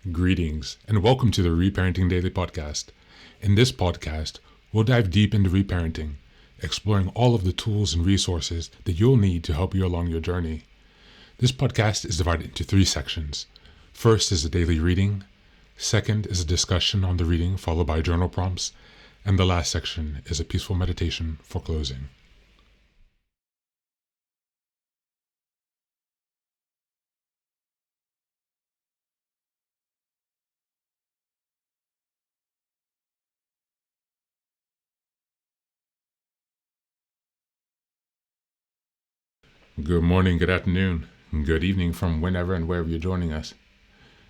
Greetings, and welcome to the Reparenting Daily podcast. In this podcast, we'll dive deep into reparenting, exploring all of the tools and resources that you'll need to help you along your journey. This podcast is divided into 3 sections. First is a daily reading. Second is a discussion on the reading, followed by journal prompts. And the last section is a peaceful meditation for closing. Good morning, good afternoon, and good evening from whenever and wherever you're joining us.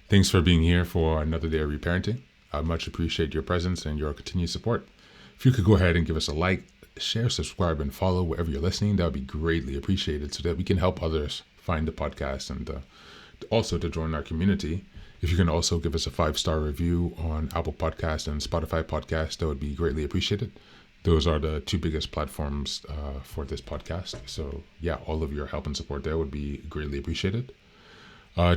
Thanks for being here for another day of reparenting. I much appreciate your presence and your continued support. If you could go ahead and give us a like, share, subscribe, and follow wherever you're listening, that would be greatly appreciated so that we can help others find the podcast and also to join our community. If you can also give us a 5-star review on Apple Podcast and Spotify Podcast, that would be greatly appreciated. Those are the 2 biggest platforms for this podcast. So yeah, all of your help and support there would be greatly appreciated.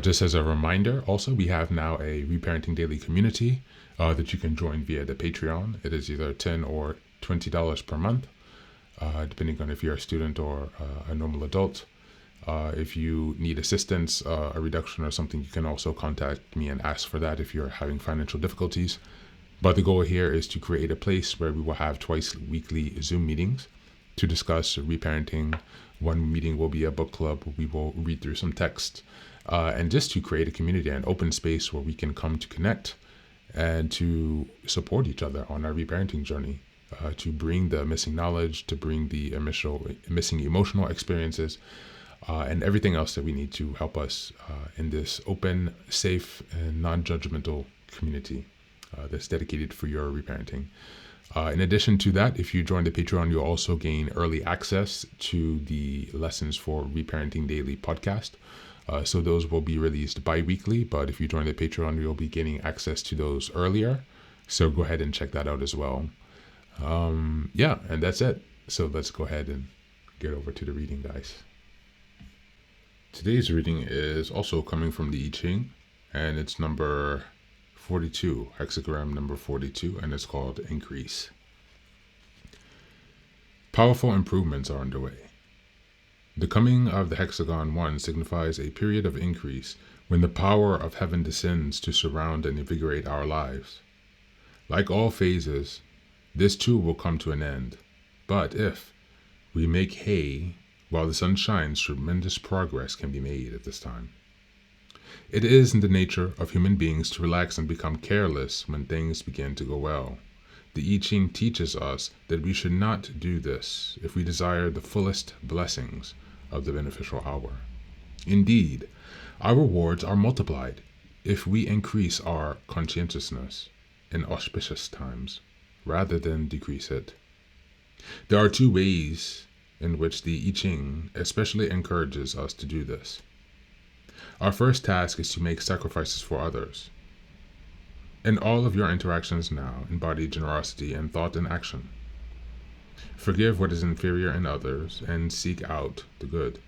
Just as a reminder, also, we have now a Reparenting Daily community that you can join via the Patreon. It is either $10 or $20 per month, depending on if you're a student or a normal adult. If you need assistance, a reduction or something, you can also contact me and ask for that if you're having financial difficulties. But the goal here is to create a place where we will have twice weekly Zoom meetings to discuss reparenting. One meeting will be a book club. We will read through some text and just to create a community and open space where we can come to connect and to support each other on our reparenting journey, to bring the missing knowledge, to bring the missing emotional experiences, and everything else that we need to help us in this open, safe, and non-judgmental community that's dedicated for your reparenting. In addition to that, if you join the Patreon, you'll also gain early access to the Lessons for Reparenting Daily podcast. So those will be released bi-weekly, but if you join the Patreon, you'll be gaining access to those earlier. So go ahead and check that out as well. And that's it. So let's go ahead and get over to the reading, guys. Today's reading is also coming from the Ching, and it's number 42, hexagram number 42, and it's called Increase. Powerful improvements are underway. The coming of the hexagon 1 signifies a period of increase when the power of heaven descends to surround and invigorate our lives. Like all phases, this too will come to an end. But if we make hay while the sun shines, tremendous progress can be made at this time. It is in the nature of human beings to relax and become careless when things begin to go well. The I Ching teaches us that we should not do this if we desire the fullest blessings of the beneficial hour. Indeed, our rewards are multiplied if we increase our conscientiousness in auspicious times rather than decrease it. There are 2 ways in which the I Ching especially encourages us to do this. Our first task is to make sacrifices for others. In all of your interactions now, embody generosity in thought and action. Forgive what is inferior in others and seek out the good.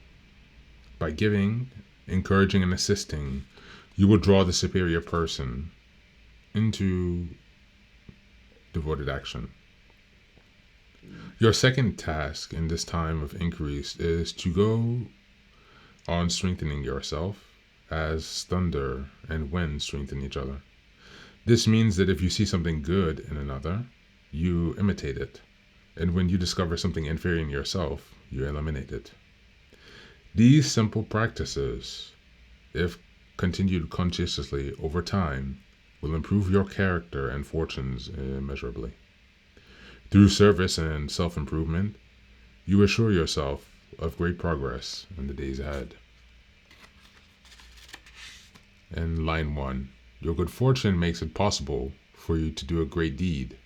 By giving, encouraging, and assisting, you will draw the superior person into devoted action. Your second task in this time of increase is to go on strengthening yourself as thunder and wind strengthen each other. This means that if you see something good in another, you imitate it. And when you discover something inferior in yourself, you eliminate it. These simple practices, if continued consciously over time, will improve your character and fortunes immeasurably. Through service and self-improvement, you assure yourself of great progress in the days ahead. In line 1, your good fortune makes it possible for you to do a great deed.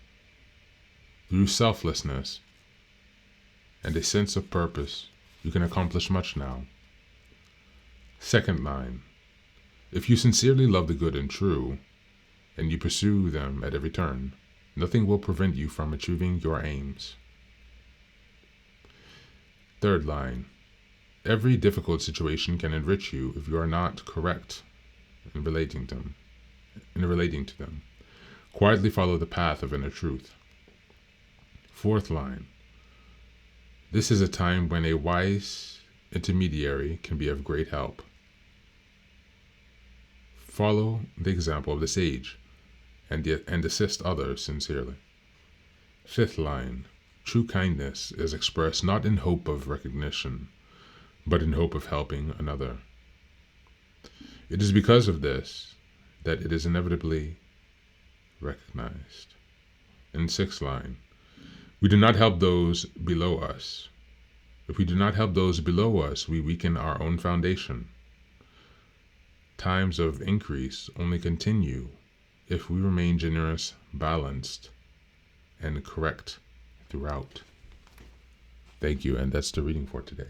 Through selflessness and a sense of purpose, you can accomplish much now. Second line, if you sincerely love the good and true, and you pursue them at every turn, nothing will prevent you from achieving your aims. Third line, every difficult situation can enrich you if you are not correct in relating them. in relating to them. Quietly follow the path of inner truth. Fourth line. This is a time when a wise intermediary can be of great help. Follow the example of the sage and assist others sincerely. Fifth line. True kindness is expressed not in hope of recognition, but in hope of helping another. It is because of this that it is inevitably recognized. In sixth line. We do not help those below us. If we do not help those below us, we weaken our own foundation. Times of increase only continue if we remain generous, balanced, and correct throughout. Thank you, and that's the reading for today.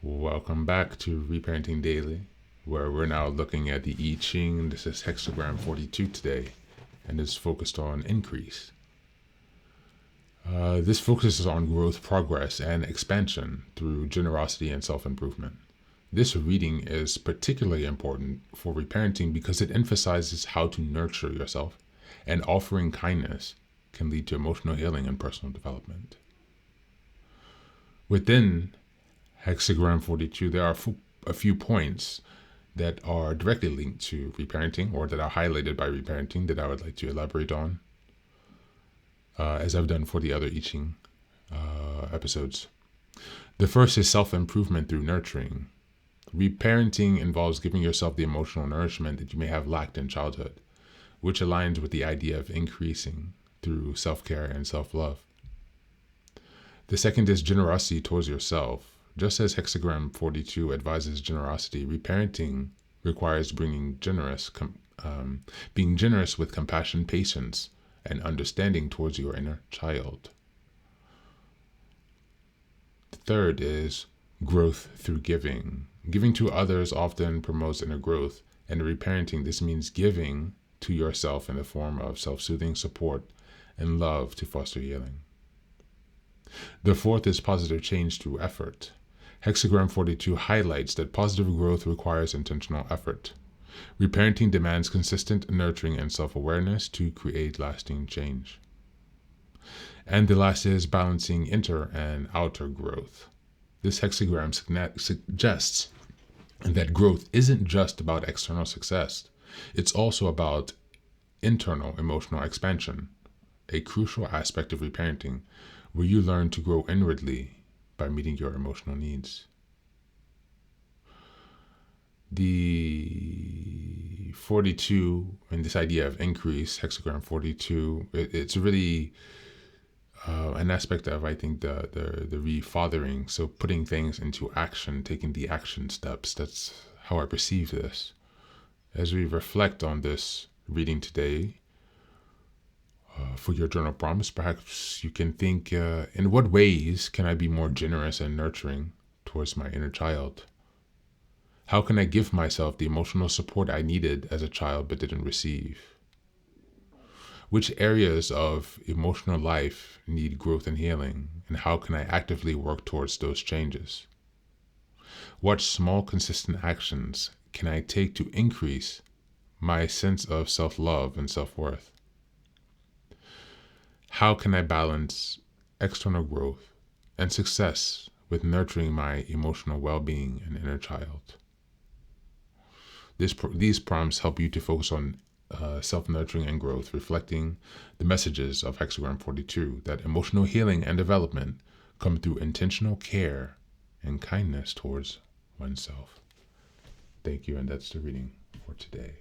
Welcome back to Reparenting Daily, where we're now looking at the I Ching. This is Hexagram 42 today, and it's focused on increase. This focuses on growth, progress, and expansion through generosity and self-improvement. This reading is particularly important for reparenting because it emphasizes how to nurture yourself, and offering kindness can lead to emotional healing and personal development. Within Hexagram 42, there are a few points that are directly linked to reparenting, or that are highlighted by reparenting, that I would like to elaborate on, as I've done for the other I Ching episodes. The first is self-improvement through nurturing. Reparenting involves giving yourself the emotional nourishment that you may have lacked in childhood, which aligns with the idea of increasing through self-care and self-love. The second is generosity towards yourself. Just as Hexagram 42 advises generosity, reparenting requires being generous with compassion, patience, and understanding towards your inner child. The third is growth through giving. Giving to others often promotes inner growth, and in reparenting, this means giving to yourself in the form of self-soothing support and love to foster healing. The fourth is positive change through effort. Hexagram 42 highlights that positive growth requires intentional effort. Reparenting demands consistent nurturing and self-awareness to create lasting change. And the last is balancing inner and outer growth. This hexagram suggests that growth isn't just about external success. It's also about internal emotional expansion, a crucial aspect of reparenting, where you learn to grow inwardly by meeting your emotional needs. The 42 and this idea of increase, Hexagram 42, it's really an aspect of, I think, the refathering. So putting things into action, taking the action steps. That's how I perceive this. As we reflect on this reading today, for your journal prompts, perhaps you can think, in what ways can I be more generous and nurturing towards my inner child? How can I give myself the emotional support I needed as a child but didn't receive? Which areas of emotional life need growth and healing, and how can I actively work towards those changes? What small, consistent actions can I take to increase my sense of self-love and self-worth? How can I balance external growth and success with nurturing my emotional well-being and inner child? These prompts help you to focus on self-nurturing and growth, reflecting the messages of Hexagram 42, that emotional healing and development come through intentional care and kindness towards oneself. Thank you, and that's the reading for today.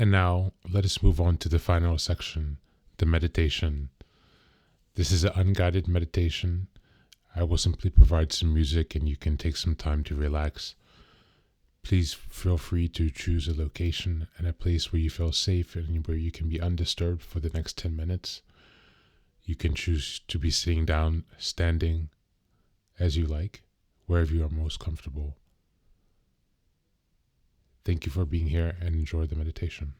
And now let us move on to the final section, the meditation. This is an unguided meditation. I will simply provide some music and you can take some time to relax. Please feel free to choose a location and a place where you feel safe and where you can be undisturbed for the next 10 minutes. You can choose to be sitting down, standing, as you like, wherever you are most comfortable. Thank you for being here and enjoy the meditation.